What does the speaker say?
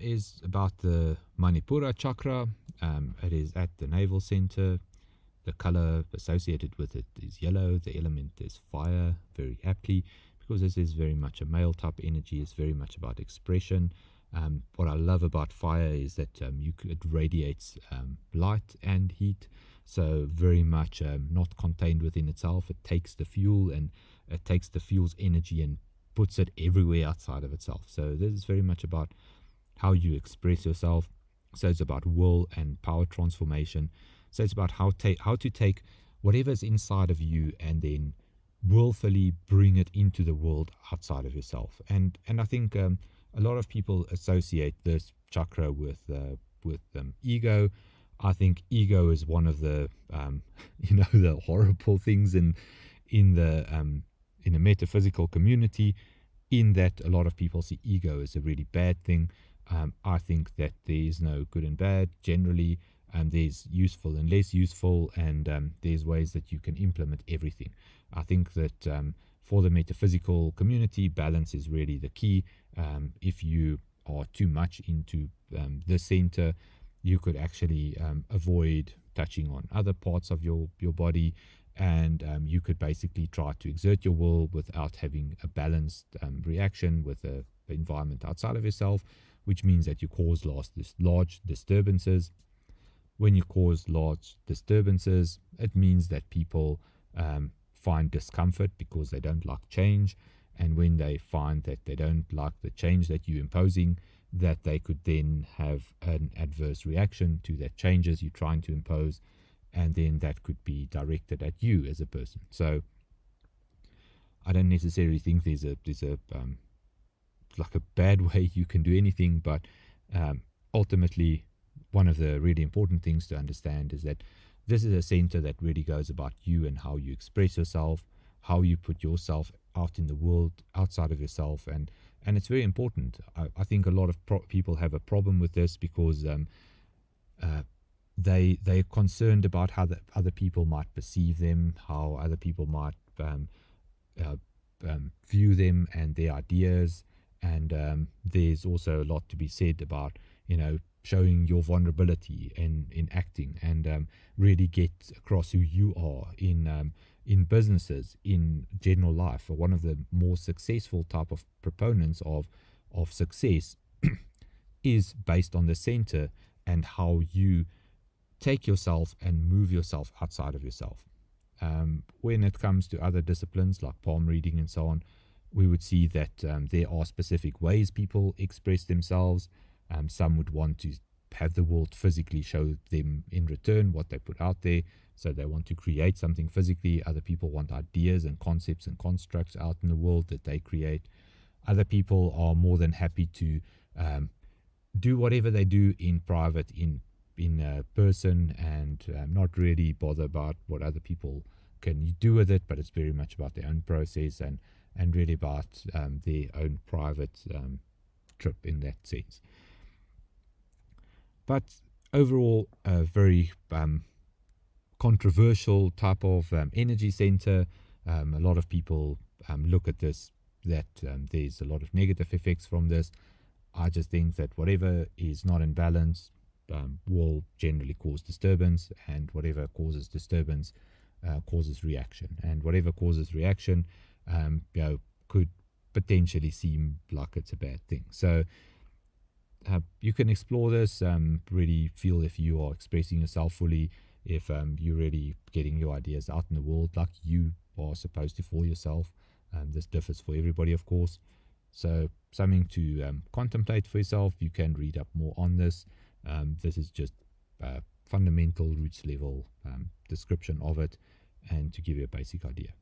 is about the Manipura Chakra. It is at the navel center. The color associated with it is yellow. The element is fire, very aptly, because this is very much a male type energy. It's very much about expression. What I love about fire is that it radiates light and heat, so very much not contained within itself. It takes the fuel, and it takes the fuel's energy and puts it everywhere outside of itself. So this is very much about how you express yourself. So it's about will and power transformation. So it's about how to take whatever's inside of you and then willfully bring it into the world outside of yourself. And I think a lot of people associate this chakra with ego. I think ego is one of the the horrible things in the metaphysical community, in that a lot of people see ego as a really bad thing. I think that there is no good and bad. Generally, there's useful and less useful, and there's ways that you can implement everything. I think that for the metaphysical community, balance is really the key. If you are too much into the center, you could actually avoid touching on other parts of your body, and you could basically try to exert your will without having a balanced reaction with the environment outside of yourself, which means that you cause large disturbances. When you cause large disturbances, it means that people find discomfort because they don't like change, and when they find that they don't like the change that you're imposing, that they could then have an adverse reaction to that changes you're trying to impose, and then that could be directed at you as a person. So I don't necessarily think there's a like a bad way you can do anything, but ultimately one of the really important things to understand is that this is a center that really goes about you and how you express yourself, how you put yourself out in the world outside of yourself, and it's very important. I think a lot of people have a problem with this because they're concerned about how other people might perceive them, how other people might view them and their ideas. And there's also a lot to be said about showing your vulnerability in acting, and really get across who you are in businesses, in general life. One of the more successful type of proponents of success is based on the center and how you take yourself and move yourself outside of yourself. When it comes to other disciplines like palm reading and so on, we would see that there are specific ways people express themselves. Some would want to have the world physically show them in return what they put out there, so they want to create something physically. Other people want ideas and concepts and constructs out in the world that they create. Other people are more than happy to do whatever they do in private, in person, and not really bother about what other people can do with it, but it's very much about their own process and really about their own private trip in that sense. But overall, a very controversial type of energy center. A lot of people look at this, that there's a lot of negative effects from this. I just think that whatever is not in balance will generally cause disturbance, and whatever causes disturbance causes reaction, and whatever causes reaction could potentially seem like it's a bad thing. So you can explore this, really feel if you are expressing yourself fully, if you're really getting your ideas out in the world like you are supposed to for yourself. This differs for everybody, of course. So something to contemplate for yourself. You can read up more on this. This is just a fundamental roots level description of it, and to give you a basic idea.